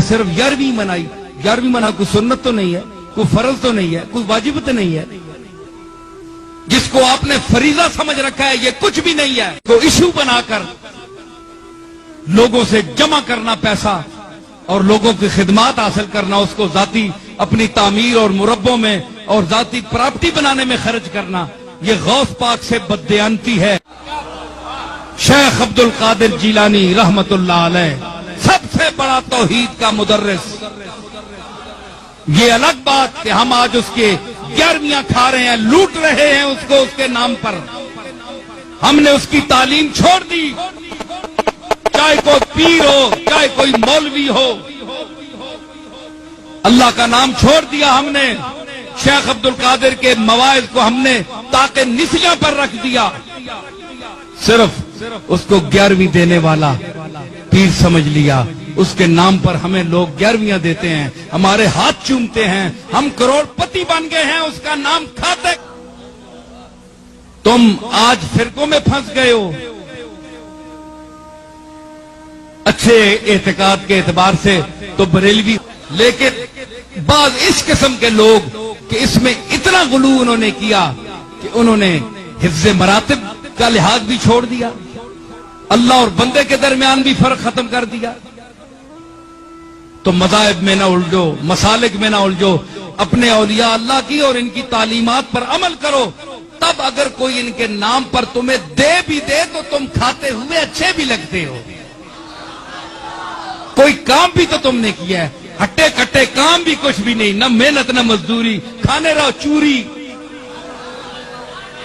صرف 11ویں منائی. 11ویں منا کوئی سنت تو نہیں ہے, کوئی فرض تو نہیں ہے, کوئی واجب تو نہیں ہے. جس کو آپ نے فریضہ سمجھ رکھا ہے یہ کچھ بھی نہیں ہے. تو ایشو بنا کر لوگوں سے جمع کرنا پیسہ اور لوگوں کی خدمات حاصل کرنا, اس کو ذاتی اپنی تعمیر اور مربوں میں اور ذاتی پراپرٹی بنانے میں خرچ کرنا, یہ غوث پاک سے بددیانتی ہے. شیخ عبد القادر جیلانی رحمت اللہ علیہ سب سے بڑا توحید کا مدرس. یہ الگ بات کہ ہم آج اس کے 11ویں کھا رہے ہیں, لوٹ رہے ہیں اس کو, اس کے نام پر. ہم نے اس کی تعلیم چھوڑ دی, چاہے کوئی پیر ہو, چاہے کوئی مولوی ہو, اللہ کا نام چھوڑ دیا ہم نے. شیخ عبد القادر کے مواعظ کو ہم نے تاکہ نسیاں پر رکھ دیا. صرف اس کو 11ویں دینے والا پیر سمجھ لیا. اس کے نام پر ہمیں لوگ 11ویں دیتے ہیں, ہمارے ہاتھ چومتے ہیں, ہم کروڑ پتی بن گئے ہیں اس کا نام کھاتے. تم آج فرقوں میں پھنس گئے ہو. اچھے اعتقاد کے اعتبار سے تو بریلوی, لیکن بعض اس قسم کے لوگ کہ اس میں اتنا غلو انہوں نے کیا کہ انہوں نے حفظ مراتب کا لحاظ بھی چھوڑ دیا, اللہ اور بندے کے درمیان بھی فرق ختم کر دیا. تو مذاہب میں نہ الجھو, مسالک میں نہ الجھو, اپنے اولیاء اللہ کی اور ان کی تعلیمات پر عمل کرو. تب اگر کوئی ان کے نام پر تمہیں دے بھی دے تو تم کھاتے ہوئے اچھے بھی لگتے ہو. کوئی کام بھی تو تم نے کیا ہے, ہٹے کٹے کام بھی کچھ بھی نہیں, نہ محنت نہ مزدوری, کھانے رہو چوری,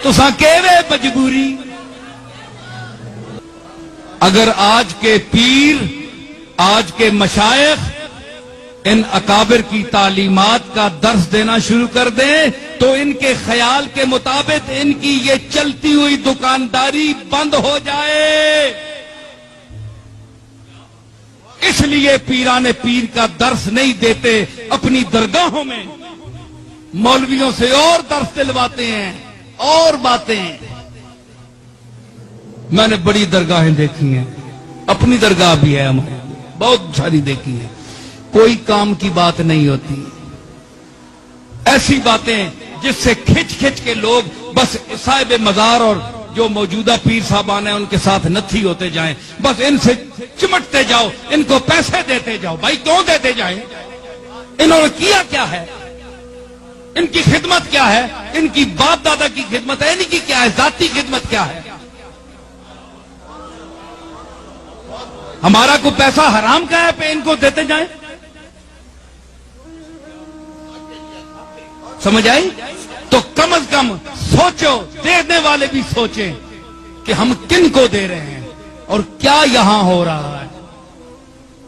تو ساکیوے مجبوری. اگر آج کے پیر, آج کے مشائخ ان اکابر کی تعلیمات کا درس دینا شروع کر دیں تو ان کے خیال کے مطابق ان کی یہ چلتی ہوئی دکانداری بند ہو جائے. اس لیے پیران پیر کا درس نہیں دیتے, اپنی درگاہوں میں مولویوں سے اور درس دلواتے ہیں اور باتیں. میں نے بڑی درگاہیں دیکھی ہیں, اپنی درگاہ بھی ہے ہمارے, بہت ساری دیکھی ہیں. کوئی کام کی بات نہیں ہوتی, ایسی باتیں جس سے کھچ کھچ کے لوگ بس صاحب مزار اور جو موجودہ پیر صاحبان ہیں ان کے ساتھ نتھی ہوتے جائیں, بس ان سے چمٹتے جاؤ, ان کو پیسے دیتے جاؤ. بھائی کیوں دیتے جائیں؟ انہوں نے کیا کیا ہے؟ ان کی خدمت کیا ہے؟ ان کی باپ دادا کی خدمت ہے, ان کی کیا ہے ذاتی خدمت کیا ہے؟ ہمارا کوئی پیسہ حرام کا ہے پہ ان کو دیتے جائیں؟ سمجھ آئی؟ تو کم از کم سوچو, دینے والے بھی سوچیں کہ ہم کن کو دے رہے ہیں اور کیا یہاں ہو رہا ہے.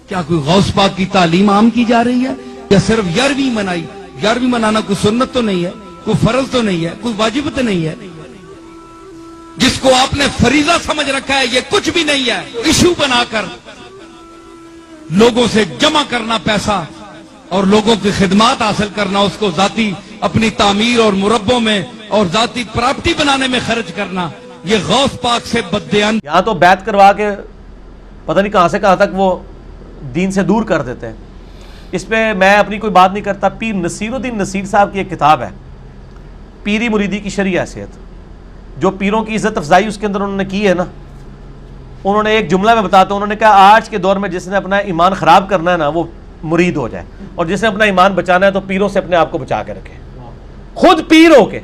کیا کوئی غوث پاک کی تعلیم عام کی جا رہی ہے یا صرف 11ویں منائی؟ 11ویں منانا کوئی سنت تو نہیں ہے, کوئی فرض تو نہیں ہے, کوئی واجب تو نہیں ہے. جس کو آپ نے فریضہ سمجھ رکھا ہے یہ کچھ بھی نہیں ہے. ایشو بنا کر لوگوں سے جمع کرنا پیسہ اور لوگوں کی خدمات حاصل کرنا, اس کو ذاتی اپنی تعمیر اور مربوں میں اور ذاتی پراپرٹی بنانے میں خرچ کرنا, یہ غوث پاک سے بددیان. یہاں تو بیعت کروا کے پتہ نہیں کہاں سے کہاں تک وہ دین سے دور کر دیتے ہیں. اس پہ میں اپنی کوئی بات نہیں کرتا. پیر نصیر الدین نصیر صاحب کی ایک کتاب ہے, پیری مریدی کی شرعی حیثیت. جو پیروں کی عزت افزائی اس کے اندر انہوں نے کی ہے نا, انہوں نے ایک جملہ میں بتاتا ہوں, انہوں نے کہا آج کے دور میں جس نے اپنا ایمان خراب کرنا ہے نا وہ مرید ہو جائے, اور جس نے اپنا ایمان بچانا ہے تو پیروں سے اپنے آپ کو بچا کے رکھے, خود پیر ہو کے.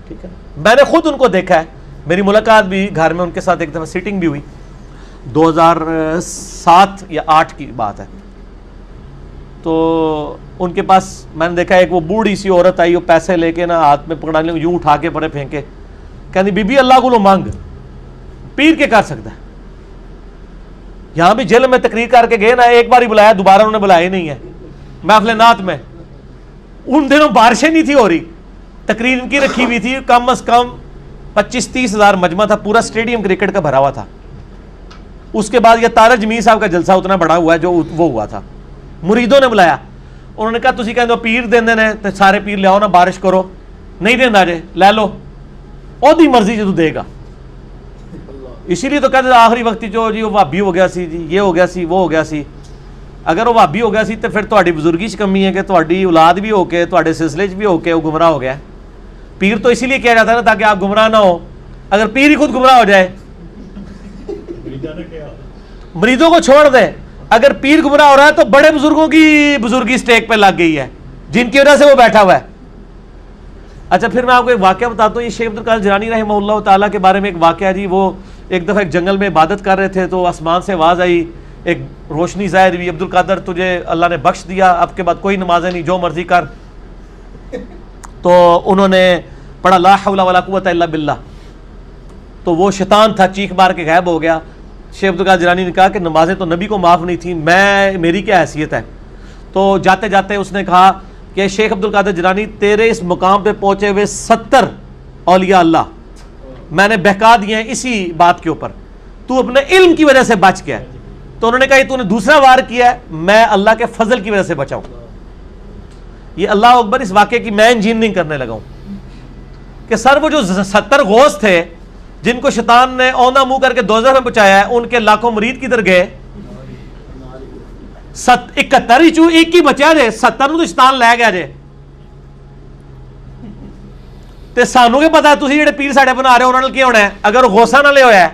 ٹھیک ہے, میں نے خود ان کو دیکھا ہے, میری ملاقات بھی گھر میں ان کے ساتھ ایک دفعہ سیٹنگ بھی ہوئی, 2007 یا 8 کی بات ہے. تو ان کے پاس میں نے دیکھا ایک وہ بوڑھی سی عورت آئی, وہ پیسے لے کے نا ہاتھ میں پکڑا لیں, یوں اٹھا کے پڑے پھینکے, کہنی بی بی اللہ کو لو مانگ, پیر کے کر سکتا ہے. یہاں بھی جیل میں تقریر کر کے گئے نا, ایک بار ہی بلایا, دوبارہ انہوں نے بلایا نہیں ہے. محفل نعت میں ان دنوں بارشیں نہیں تھی ہو رہی, تقریر ان کی رکھی ہوئی تھی, کم از کم 25-30 ہزار مجمع تھا, پورا اسٹیڈیم کرکٹ کا بھرا ہوا تھا. اس کے بعد یہ تارا جمیل صاحب کا جلسہ اتنا بڑا ہوا ہے جو وہ ہوا تھا, مریدوں نے بلایا. انہوں نے کہا تسی کہندے پیر دیندے نے تے سارے پیر لے آؤ نا, بارش کرو, نہیں دیندا جے لے لو, اودی مرضی جو دے گا. اسی لیے تو کہتے آخری وقت جو جی وہ بھابی ہو گیا سی, جی یہ ہو گیا سی, وہ ہو گیا سی. اگر وہ بھابی ہو گیا سی تو پھر تہاڈی بزرگی چ کمی ہے کہ تہاڈی اولاد بھی ہو کے تہاڈے سلسلے چ بھی ہو کے وہ گمراہ ہو گیا. پیر تو اسی لیے کیا جاتا ہے نا تاکہ آپ گمراہ نہ ہو. اگر پیر ہی خود گمراہ ہو جائے, مریدوں کو چھوڑ دے, اگر پیر گمراہ ہو رہا ہے تو بڑے بزرگوں کی بزرگی سٹیک پہ لگ گئی ہے جن کی وجہ سے وہ بیٹھا ہوا ہے. اچھا پھر میں آپ کو ایک واقعہ بتاتا ہوں. یہ شیخ عبد القادر جیلانی رحمہ اللہ تعالیٰ کے بارے میں ایک واقعہ جی. وہ ایک دفعہ ایک جنگل میں عبادت کر رہے تھے تو آسمان سے آواز آئی, ایک روشنی ظاہر ہوئی, عبد القادر تجھے اللہ نے بخش دیا, اب کے بعد کوئی نمازیں نہیں, جو مرضی کر. تو انہوں نے پڑھا لا حول ولا قوت الا باللہ, تو وہ شیطان تھا چیخ مار کے غائب ہو گیا. شیخ عبد القادر جیلانی نے کہا کہ نمازیں تو نبی کو معاف نہیں تھیں, میری کیا حیثیت ہے. تو جاتے جاتے اس نے کہا کہ شیخ عبد القادر جیلانی تیرے اس مقام پہ پہنچے ہوئے 70 اولیاء اللہ میں نے بہکا دیے ہیں اسی بات کے اوپر, تو اپنے علم کی وجہ سے بچ گیا. تو انہوں نے کہا یہ تو نے دوسرا وار کیا ہے, میں اللہ کے فضل کی وجہ سے بچاؤں. یہ اللہ اکبر اس واقعے کی میں انجینئرنگ کرنے لگا ہوں کہ سر وہ جو 70 غوث تھے جن کو شیطان نے اونا منہ کر کے دوزخ میں پہنچایا ہے, ان کے لاکھوں مرید کدھر گئے؟ 71 ایک ہی بچا جے, 70 تو شیطان لے گیا جے. تے سانو کے پتا ہے تسی جڑے پیر ساڈے بنا رہے ہو انہاں نال کی ہونا ہے. اگر غوثاں نال ہویا ہے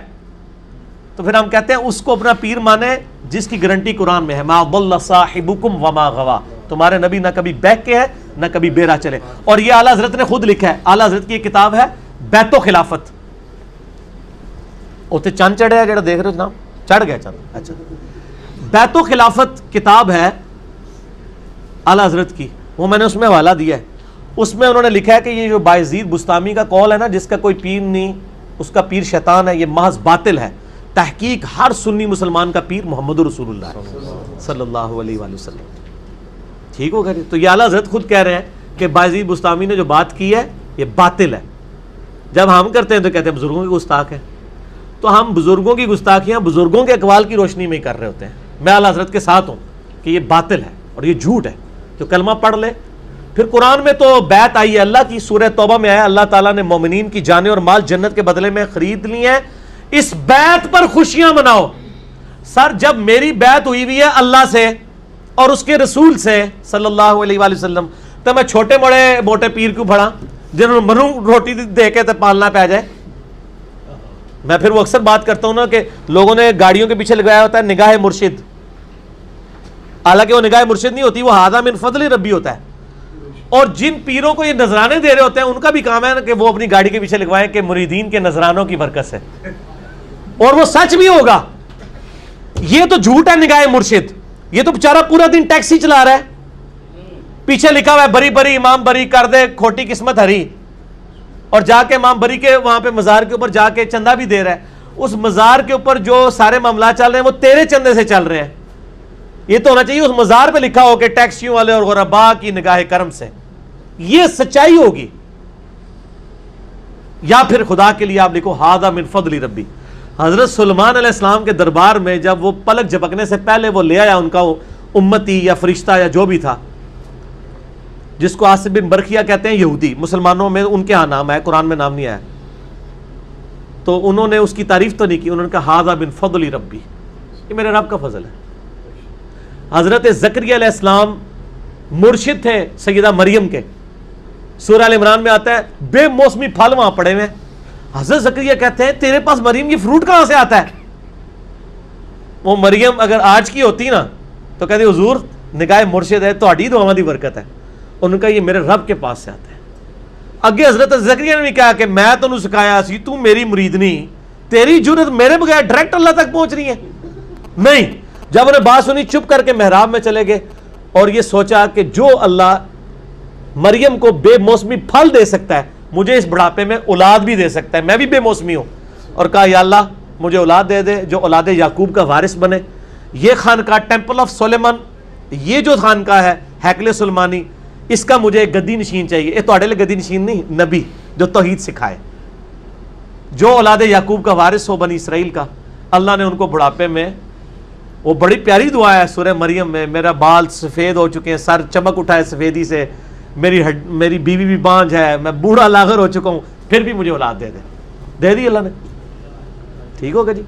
تو پھر ہم کہتے ہیں اس کو اپنا پیر مانے جس کی گارنٹی قرآن میں ہے, ما ضل صاحبکم وما غوا, تمہارے نبی نہ کبھی بہک کے ہے نہ کبھی بے راہ چلے. اور یہ اعلیٰ حضرت نے خود لکھا ہے, اعلیٰ حضرت کی ایک کتاب ہے بیت و خلافت. اوتے چند چڑھے ہے جڑا دیکھ رہے ہو جناب, چڑھ گیا چند. اچھا بیت و خلافت کتاب ہے اعلیٰ حضرت کی, وہ میں نے اس میں حوالہ دیا ہے. اس میں انہوں نے لکھا ہے کہ یہ جو بایزید بستامی کا قول ہے نا, جس کا کوئی پیر نہیں, اس کا پیر شیطان ہے, یہ محض باطل ہے. تحقیق ہر سنی مسلمان کا پیر محمد رسول اللہ صلی اللہ علیہ وآلہ وسلم. ٹھیک ہوگا جی. تو یہ اعلیٰ حضرت خود کہہ رہے ہیں کہ بایزید بستامی نے جو بات کی ہے یہ باطل ہے. جب ہم کرتے ہیں تو کہتے ہیں بزرگوں کی گستاخ ہے. تو ہم بزرگوں کی گستاخیاں بزرگوں کے اقوال کی روشنی میں ہی کر رہے ہوتے ہیں. میں اعلیٰ حضرت کے ساتھ ہوں کہ یہ باطل ہے اور یہ جھوٹ ہے. جو کلمہ پڑھ لے. پھر قرآن میں تو بیعت آئی ہے اللہ کی, سورہ توبہ میں آیا اللہ تعالیٰ نے مومنین کی جانیں اور مال جنت کے بدلے میں خرید لی ہیں, اس بیعت پر خوشیاں مناؤ. سر جب میری بیعت ہوئی ہوئی ہے اللہ سے اور اس کے رسول سے صلی اللہ علیہ وآلہ وسلم, تو میں چھوٹے بڑے موٹے پیر کیوں پڑھا جنہوں نے منو روٹی دے کے تو پالنا پہ جائے. میں پھر وہ اکثر بات کرتا ہوں نا کہ لوگوں نے گاڑیوں کے پیچھے لگایا ہوتا ہے نگاہ مرشد, حالانکہ وہ نگاہ مرشد نہیں ہوتی, وہ ھذا من فضل ربی ہوتا ہے. اور جن پیروں کو یہ نذرانے دے رہے ہوتے ہیں ان کا بھی کام ہے کہ وہ اپنی گاڑی کے پیچھے لگوائیں کہ مریدین کے نذرانوں کی برکت سے, اور وہ سچ بھی ہوگا. یہ تو جھوٹ ہے نگاہ مرشد. یہ تو بیچارہ پورا دن ٹیکسی چلا رہا ہے, پیچھے لکھا ہوا ہے بری بری امام بری کر دے کھوٹی قسمت ہری, اور جا کے امام بری کے وہاں پہ مزار کے اوپر جا کے چندہ بھی دے رہا ہے. اس مزار کے اوپر جو سارے معاملات چل رہے ہیں وہ تیرے چندے سے چل رہے ہیں. یہ تو ہونا چاہیے اس مزار پہ لکھا ہو کہ ٹیکسیوں والے اور غربا کی نگاہ کرم سے. یہ سچائی ہوگی. یا پھر خدا کے لیے آپ لکھو ھذا من فضل ربی. حضرت سلیمان علیہ السلام کے دربار میں جب وہ پلک جھپکنے سے پہلے وہ لے آیا ان کا وہ امتی یا فرشتہ یا جو بھی تھا, جس کو آصف بن برخیہ کہتے ہیں یہودی, مسلمانوں میں ان کے ہاں نام ہے, قرآن میں نام نہیں آیا. تو انہوں نے اس کی تعریف تو نہیں کی, انہوں نے کہا ھذا من فضل ربی, یہ میرے رب کا فضل ہے. حضرت زکریا علیہ السلام مرشد تھے سیدہ مریم کے. سورہ ال عمران میں آتا ہے بے موسمی پھل وہاں پڑے ہوئے. حضرت زکریا کہتے ہیں تیرے پاس مریم یہ فروٹ کہاں سے آتا ہے؟ وہ مریم اگر آج کی ہوتی نا تو کہتی حضور نگاہ مرشد ہے, تہاڈی دعاواں دی برکت ہے. انہوں نے کہا یہ میرے رب کے پاس سے آتا ہے. اگے حضرت زکریا نے بھی کہا کہ میں تینوں سکھایا سی, تو میری مرید نہیں, تیری جرت میرے بغیر ڈائریکٹ اللہ تک پہنچ رہی ہے. نہیں, جب انہیں بات سنی چپ کر کے محراب میں چلے گئے اور یہ سوچا کہ جو اللہ مریم کو بے موسمی پھل دے سکتا ہے مجھے اس بڑھاپے میں اولاد بھی دے سکتا ہے, میں بھی بے موسمی ہوں. اور کہا یا اللہ مجھے اولاد دے دے جو اولاد یعقوب کا وارث بنے. یہ خانقاہ ٹیمپل آف سلیمان, یہ جو خانقاہ ہے ہیکل سلیمانی, اس کا مجھے ایک گدی نشین چاہیے. یہ تہاڈے لیے گدی نشین نہیں, نبی جو توحید سکھائے, جو اولاد یعقوب کا وارث ہو بنی اسرائیل کا. اللہ نے ان کو بڑھاپے میں, وہ بڑی پیاری دعا ہے سورہ مریم میں, میرا بال سفید ہو چکے ہیں, سر چمک اٹھا ہے سفیدی سے, میری بیوی بھی بانجھ ہے, میں بوڑھا لاغر ہو چکا ہوں, پھر بھی مجھے اولاد دے دی اللہ نے. ٹھیک ہوگا جی.